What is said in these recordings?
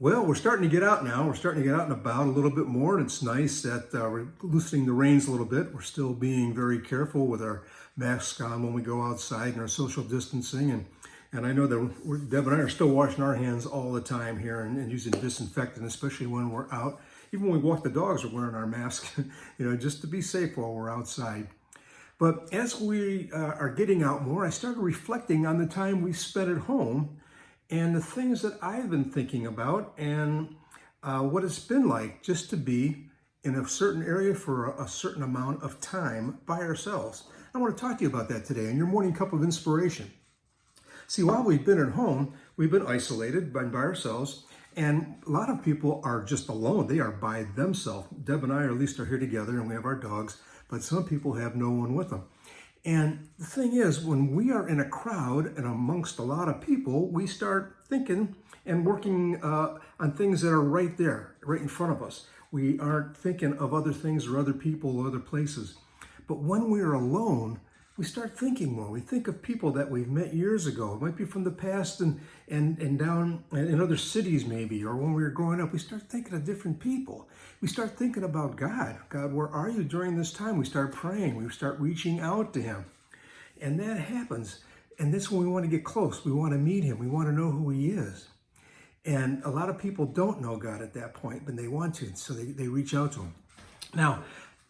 Well, we're starting to get out now. We're starting to get out and about a little bit more, and it's nice that we're loosening the reins a little bit. We're still being very careful with our masks on when we go outside and our social distancing. And I know that Deb and I are still washing our hands all the time here and using disinfectant, especially when we're out. Even when we walk the dogs, we're wearing our mask, just to be safe while we're outside. But as we are getting out more, I started reflecting on the time we spent at home and the things that I've been thinking about and what it's been like just to be in a certain area for a certain amount of time by ourselves. I want to talk to you about that today in your morning cup of inspiration. See, while we've been at home, we've been isolated by ourselves, and a lot of people are just alone. They are by themselves. Deb and I, at least, are here together, and we have our dogs, but some people have no one with them. And the thing is, when we are in a crowd and amongst a lot of people, we start thinking and working on things that are right there, right in front of us. We aren't thinking of other things or other people or other places. But when we're alone, we start thinking more. We think of people that we've met years ago. It might be from the past and down in other cities maybe, or when we were growing up. We start thinking of different people. We start thinking about God. God, where are you during this time? We start praying. We start reaching out to him. And that happens. And this is when we want to get close. We want to meet him. We want to know who he is. And a lot of people don't know God at that point, but they want to. So they reach out to him. Now,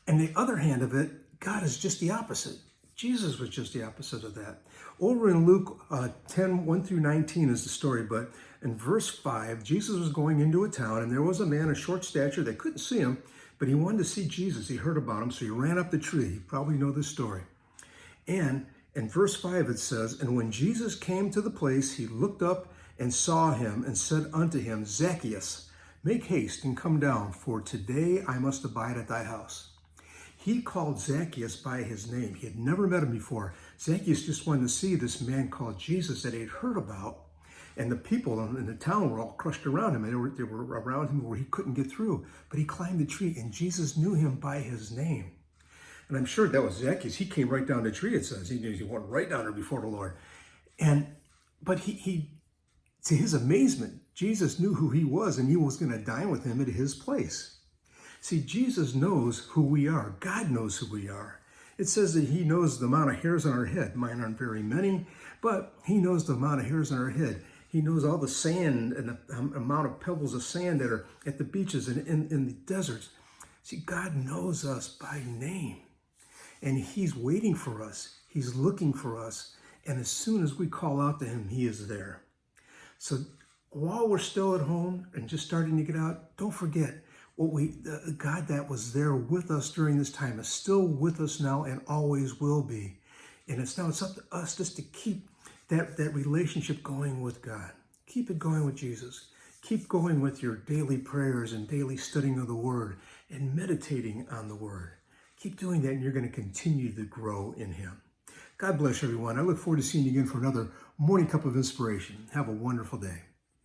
on the other hand of it, God is just the opposite. Jesus was just the opposite of that. Over in Luke 10, 1 through 19 is the story, but in verse 5, Jesus was going into a town, and there was a man of short stature. They couldn't see him, but he wanted to see Jesus. He heard about him, so he ran up the tree. You probably know this story. And in verse 5 it says, "And when Jesus came to the place, he looked up and saw him and said unto him, Zacchaeus, make haste and come down, for today I must abide at thy house." He called Zacchaeus by his name. He had never met him before. Zacchaeus just wanted to see this man called Jesus that he had heard about. And the people in the town were all crushed around him. And they were around him where he couldn't get through. But he climbed the tree, and Jesus knew him by his name. And I'm sure that was Zacchaeus. He came right down the tree, it says. He went right down there before the Lord. But he, to his amazement, Jesus knew who he was, and he was going to dine with him at his place. See, Jesus knows who we are. God knows who we are. It says that he knows the amount of hairs on our head. Mine aren't very many, but he knows the amount of hairs on our head. He knows all the sand and the amount of pebbles of sand that are at the beaches and in the deserts. See, God knows us by name, and he's waiting for us. He's looking for us, and as soon as we call out to him, he is there. So while we're still at home and just starting to get out, don't forget, God that was there with us during this time is still with us now and always will be. And it's up to us just to keep that relationship going with God. Keep it going with Jesus. Keep going with your daily prayers and daily studying of the Word and meditating on the Word. Keep doing that, and you're going to continue to grow in him. God bless everyone. I look forward to seeing you again for another morning cup of inspiration. Have a wonderful day.